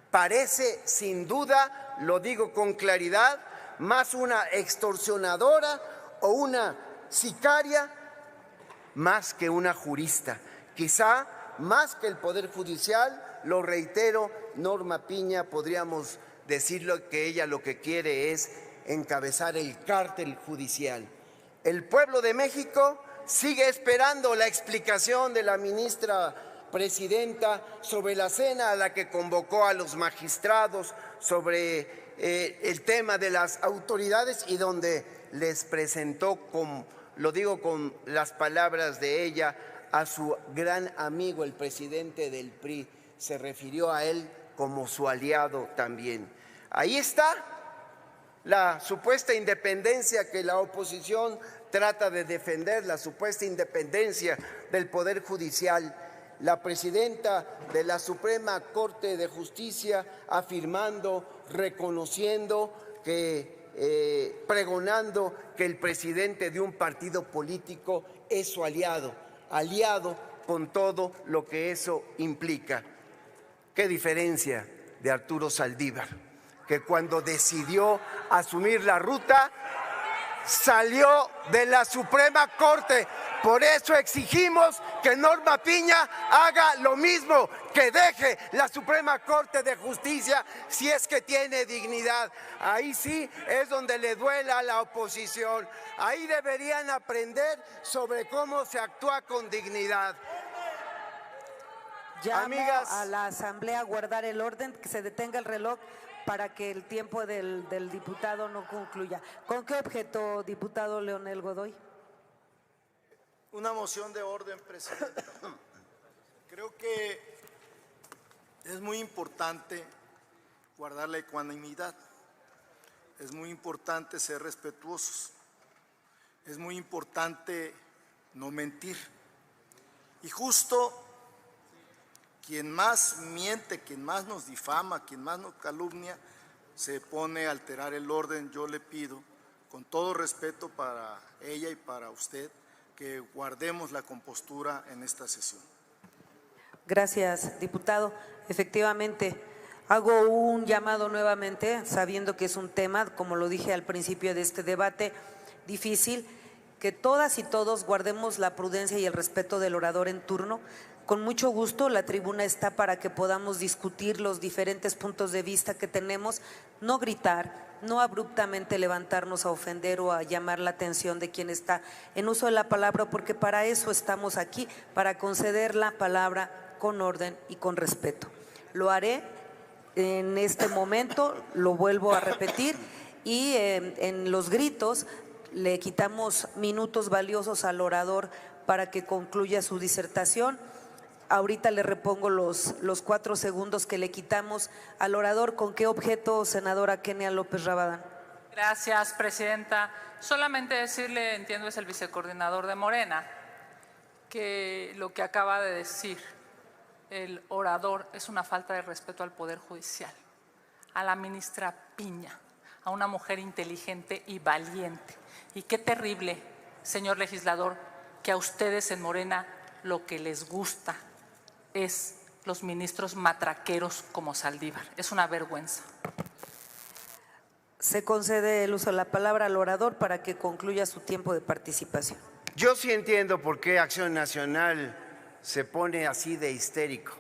Parece, sin duda, lo digo con claridad, más una extorsionadora o una sicaria más que una jurista. Quizá más que el Poder Judicial, lo reitero, Norma Piña, podríamos decirlo que ella lo que quiere es encabezar el cártel judicial. El pueblo de México sigue esperando la explicación de la ministra presidenta sobre la cena a la que convocó a los magistrados, sobre el tema de las autoridades y donde les presentó, lo digo con las palabras de ella, a su gran amigo, el presidente del PRI. Se refirió a él como su aliado también. Ahí está la supuesta independencia que la oposición trata de defender la supuesta independencia del Poder Judicial. La presidenta de la Suprema Corte de Justicia afirmando, reconociendo que, pregonando que el presidente de un partido político es su aliado con todo lo que eso implica. ¿Qué diferencia de Arturo Saldívar, que cuando decidió asumir la ruta salió de la Suprema Corte? Por eso exigimos que Norma Piña haga lo mismo, que deje la Suprema Corte de Justicia si es que tiene dignidad. Ahí sí es donde le duela a la oposición. Ahí deberían aprender sobre cómo se actúa con dignidad. Llamo Amigas, a la Asamblea a guardar el orden, que se detenga el reloj para que el tiempo del diputado no concluya. ¿Con qué objeto, diputado Leonel Godoy? Una moción de orden, presidenta. Creo que es muy importante guardar la ecuanimidad. Es muy importante ser respetuosos. Es muy importante no mentir. Y justo quien más miente, quien más nos difama, quien más nos calumnia, se pone a alterar el orden. Yo le pido, con todo respeto para ella y para usted, que guardemos la compostura en esta sesión. Gracias, diputado. Efectivamente, hago un llamado nuevamente, sabiendo que es un tema, como lo dije al principio de este debate, difícil, que todas y todos guardemos la prudencia y el respeto del orador en turno. Con mucho gusto, la tribuna está para que podamos discutir los diferentes puntos de vista que tenemos, no gritar, no abruptamente levantarnos a ofender o a llamar la atención de quien está en uso de la palabra, porque para eso estamos aquí, para conceder la palabra con orden y con respeto. Lo haré en este momento, lo vuelvo a repetir, y en los gritos le quitamos minutos valiosos al orador para que concluya su disertación. Ahorita le repongo los 4 segundos que le quitamos al orador. ¿Con qué objeto, senadora Kenia López Rabadán? Gracias, presidenta. Solamente decirle, entiendo es el vicecoordinador de Morena, que lo que acaba de decir el orador es una falta de respeto al Poder Judicial, a la ministra Piña, a una mujer inteligente y valiente. Y qué terrible, señor legislador, que a ustedes en Morena lo que les gusta es los ministros matraqueros como Saldívar. Es una vergüenza. Se concede el uso de la palabra al orador para que concluya su tiempo de participación. yo sí entiendo por qué Acción Nacional se pone así de histérico,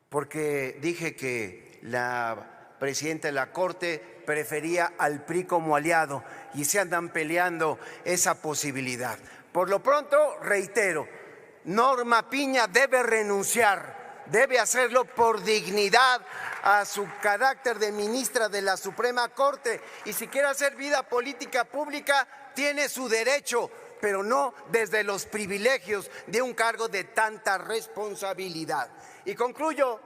porque dije que la presidenta de la Corte prefería al PRI como aliado y se andan peleando esa posibilidad. Por lo pronto, reitero, Norma Piña debe renunciar, debe hacerlo por dignidad a su carácter de ministra de la Suprema Corte, y si quiere hacer vida política pública, tiene su derecho, pero no desde los privilegios de un cargo de tanta responsabilidad. Y concluyo,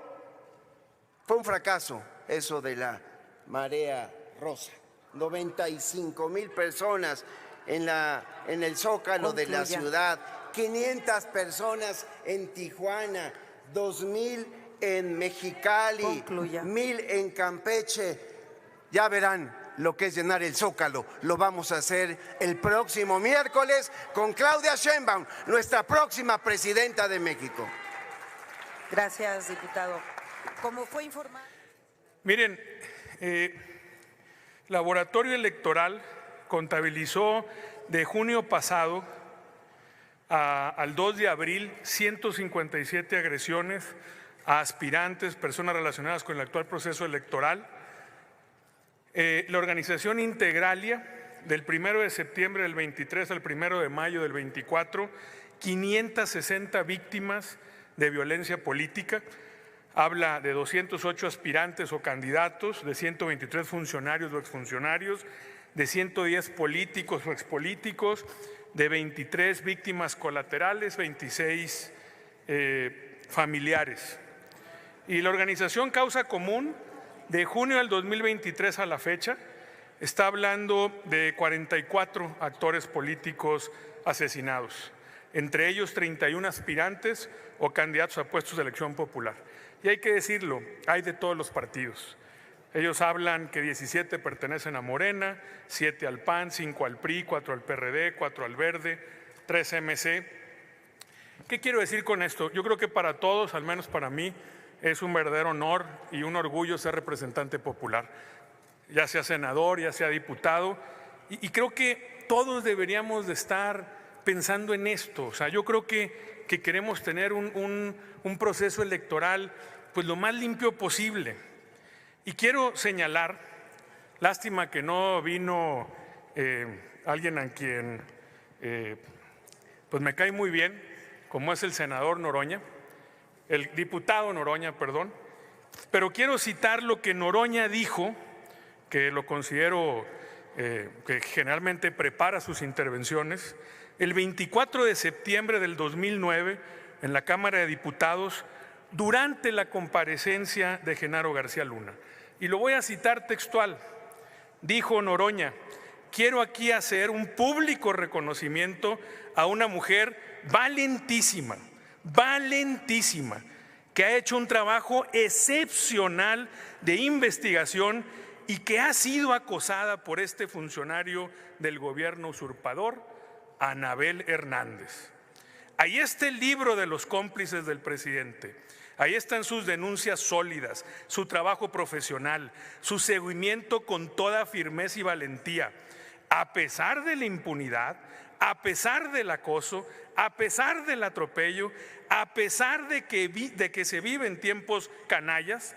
fue un fracaso eso de la marea rosa, 95,000 personas en el Zócalo de la ciudad, 500 personas en Tijuana, 2,000 en Mexicali, 1,000 en Campeche. Ya verán lo que es llenar el Zócalo. Lo vamos a hacer el próximo miércoles con Claudia Sheinbaum, nuestra próxima presidenta de México. Gracias, diputado. Como fue informado. Miren, Laboratorio Electoral contabilizó de junio pasado al 2 de abril 157 agresiones a aspirantes, personas relacionadas con el actual proceso electoral. La organización Integralia, del 1 de septiembre del 23 al 1 de mayo del 24, 560 víctimas de violencia política. Habla de 208 aspirantes o candidatos, de 123 funcionarios o exfuncionarios, de 110 políticos o expolíticos, de 23 víctimas colaterales, 26 familiares. Y la organización Causa Común, de junio del 2023 a la fecha, está hablando de 44 actores políticos asesinados, entre ellos 31 aspirantes o candidatos a puestos de elección popular. Y hay que decirlo, hay de todos los partidos. Ellos hablan que 17 pertenecen a Morena, 7 al PAN, 5 al PRI, 4 al PRD, 4 al Verde, 3 MC. ¿Qué quiero decir con esto? Yo creo que para todos, al menos para mí, es un verdadero honor y un orgullo ser representante popular, ya sea senador, ya sea diputado, y creo que todos deberíamos de estar pensando en esto. O sea, yo creo que queremos tener un proceso electoral pues lo más limpio posible. Y quiero señalar, lástima que no vino alguien a quien pues me cae muy bien, como es el senador Noroña, el diputado Noroña, perdón, pero quiero citar lo que Noroña dijo, que lo considero que generalmente prepara sus intervenciones, el 24 de septiembre del 2009 en la Cámara de Diputados durante la comparecencia de Genaro García Luna. Y lo voy a citar textual. Dijo Noroña: quiero aquí hacer un público reconocimiento a una mujer valentísima, que ha hecho un trabajo excepcional de investigación y que ha sido acosada por este funcionario del gobierno usurpador, Anabel Hernández. Ahí está el libro de los cómplices del presidente. Ahí están sus denuncias sólidas, su trabajo profesional, su seguimiento con toda firmeza y valentía. A pesar de la impunidad, a pesar del acoso, a pesar del atropello, a pesar de que se viven tiempos canallas,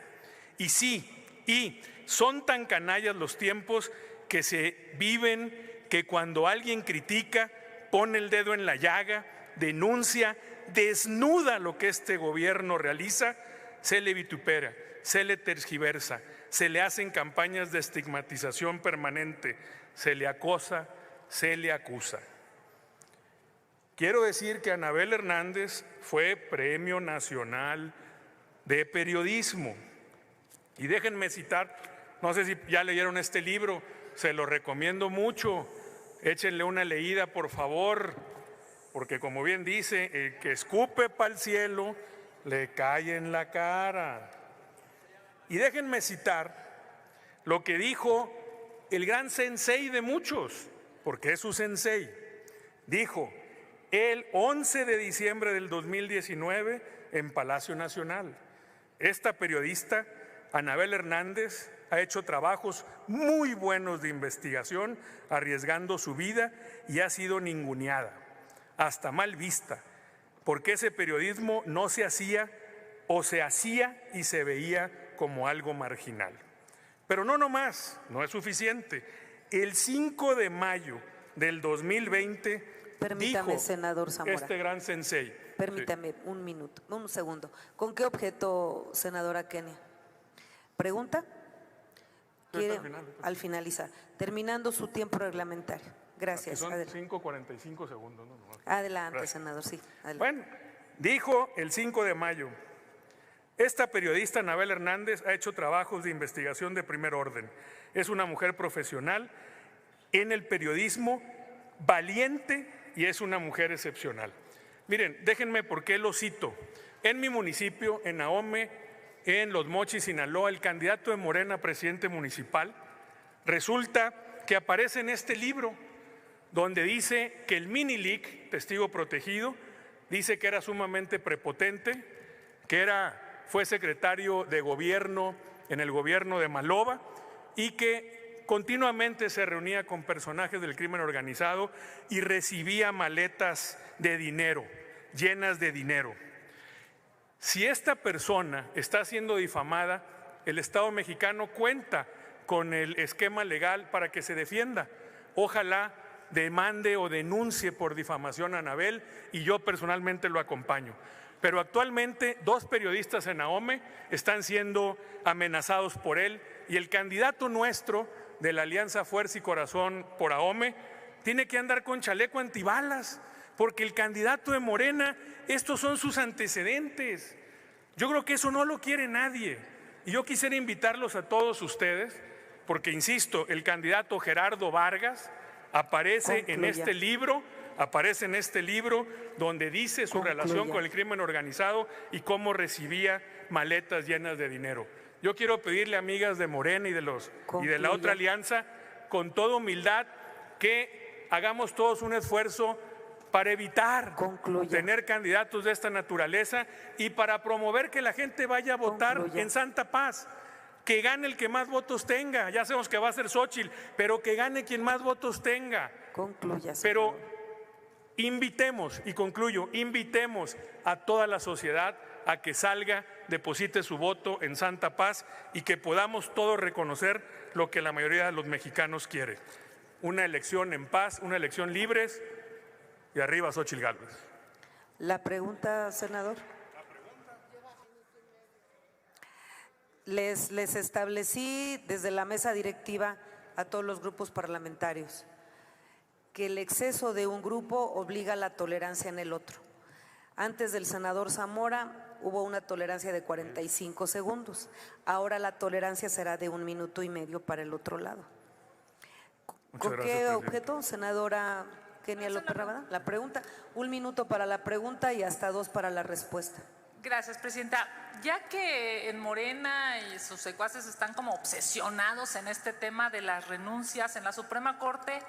y son tan canallas los tiempos que se viven que cuando alguien critica, pone el dedo en la llaga, denuncia, desnuda lo que este gobierno realiza, se le vitupera, se le tergiversa, se le hacen campañas de estigmatización permanente, se le acosa, se le acusa. Quiero decir que Anabel Hernández fue Premio Nacional de Periodismo. Y déjenme citar, no sé si ya leyeron este libro, se lo recomiendo mucho, échenle una leída por favor, porque como bien dice, el que escupe para el cielo le cae en la cara. Y déjenme citar lo que dijo el gran sensei de muchos, porque es su sensei. Dijo el 11 de diciembre del 2019 en Palacio Nacional: esta periodista, Anabel Hernández, ha hecho trabajos muy buenos de investigación, arriesgando su vida, y ha sido ninguneada, hasta mal vista, porque ese periodismo no se hacía o se hacía y se veía como algo marginal. Pero no nomás, no es suficiente. El 5 de mayo del 2020 Permítame, dijo senador Zamora. Este gran sensei. Permítame un segundo. ¿Con qué objeto, senadora Kenia? ¿Pregunta? ¿Quiere? Al finalizar. Terminando su tiempo reglamentario. Gracias. Son 5:45 segundos. ¿No? Adelante, Gracias. senador. Sí, adelante. Bueno, dijo el 5 de mayo: esta periodista Anabel Hernández ha hecho trabajos de investigación de primer orden. Es una mujer profesional en el periodismo, valiente, y es una mujer excepcional. Miren, déjenme por qué lo cito. En mi municipio, en Ahome, en Los Mochis, Sinaloa, el candidato de Morena a presidente municipal, resulta que aparece en este libro, donde dice que el Minilic, testigo protegido, dice que era sumamente prepotente, que fue secretario de gobierno en el gobierno de Maloba y que continuamente se reunía con personajes del crimen organizado y recibía maletas de dinero, llenas de dinero. Si esta persona está siendo difamada, el Estado mexicano cuenta con el esquema legal para que se defienda. Ojalá demande o denuncie por difamación a Anabel, y yo personalmente lo acompaño. Pero actualmente 2 periodistas en Ahome están siendo amenazados por él, y el candidato nuestro de la Alianza Fuerza y Corazón por Ahome tiene que andar con chaleco antibalas, porque el candidato de Morena, estos son sus antecedentes. Yo creo que eso no lo quiere nadie. Y yo quisiera invitarlos a todos ustedes porque insisto, el candidato Gerardo Vargas aparece en este libro donde dice su relación con el crimen organizado y cómo recibía maletas llenas de dinero. Yo quiero pedirle, amigas de Morena y de la otra alianza, con toda humildad, que hagamos todos un esfuerzo para evitar tener candidatos de esta naturaleza y para promover que la gente vaya a votar en santa paz. Que gane el que más votos tenga. Ya sabemos que va a ser Xóchitl, pero que gane quien más votos tenga. Pero invitemos, y concluyo, invitemos a toda la sociedad a que salga, deposite su voto en santa paz y que podamos todos reconocer lo que la mayoría de los mexicanos quiere. Una elección en paz, una elección libre, y arriba Xóchitl Gálvez. La pregunta, senador. Les establecí desde la mesa directiva a todos los grupos parlamentarios que el exceso de un grupo obliga a la tolerancia en el otro. Antes del senador Zamora hubo una tolerancia de 45 segundos. Ahora la tolerancia será de 1 minuto y medio para el otro lado. ¿Con qué objeto, senadora Kenia López Rabadán? La pregunta, 1 minuto para la pregunta y hasta 2 para la respuesta. Gracias, presidenta. Ya que en Morena y sus secuaces están como obsesionados en este tema de las renuncias en la Suprema Corte,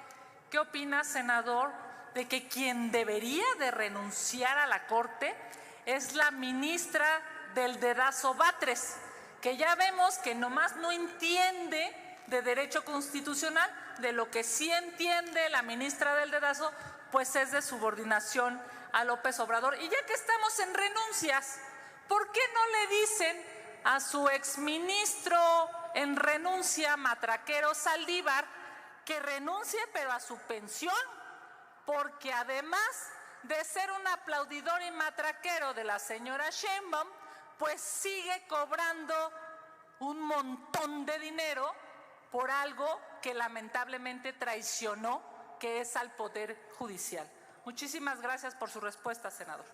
¿qué opina, senador, de que quien debería de renunciar a la Corte es la ministra del dedazo Batres, que ya vemos que nomás no entiende de derecho constitucional, de lo que sí entiende la ministra del dedazo, pues es de subordinación a López Obrador? Y ya que estamos en renuncias, ¿por qué no le dicen a su exministro en renuncia, matraquero Saldívar, que renuncie pero a su pensión? Porque además de ser un aplaudidor y matraquero de la señora Sheinbaum, pues sigue cobrando un montón de dinero por algo que lamentablemente traicionó, que es al Poder Judicial. Muchísimas gracias por su respuesta, senador.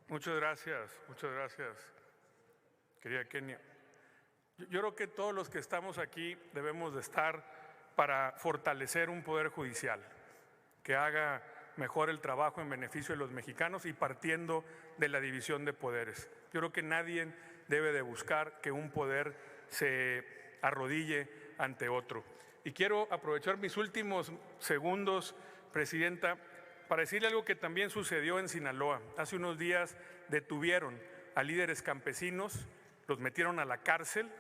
Muchas gracias, querida Kenia. Yo creo que todos los que estamos aquí debemos de estar para fortalecer un Poder Judicial que haga mejor el trabajo en beneficio de los mexicanos y partiendo de la división de poderes. Yo creo que nadie debe de buscar que un poder se arrodille ante otro. Y quiero aprovechar mis últimos segundos, presidenta, para decirle algo que también sucedió en Sinaloa. Hace unos días detuvieron a líderes campesinos, los metieron a la cárcel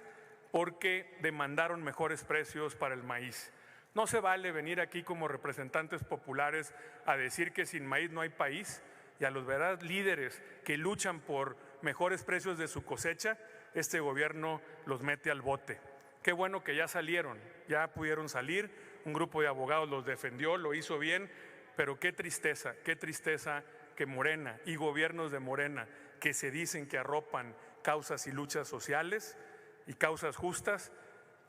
porque demandaron mejores precios para el maíz. No se vale venir aquí como representantes populares a decir que sin maíz no hay país, y a los verdaderos líderes que luchan por mejores precios de su cosecha, este gobierno los mete al bote. Qué bueno que ya salieron, ya pudieron salir, un grupo de abogados los defendió, lo hizo bien, pero qué tristeza que Morena y gobiernos de Morena que se dicen que arropan causas y luchas sociales y causas justas,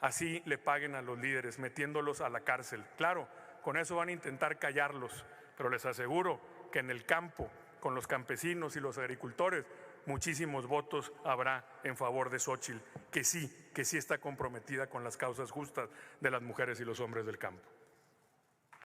así le paguen a los líderes, metiéndolos a la cárcel. Claro, con eso van a intentar callarlos, pero les aseguro que en el campo, con los campesinos y los agricultores, muchísimos votos habrá en favor de Xóchitl, que sí está comprometida con las causas justas de las mujeres y los hombres del campo.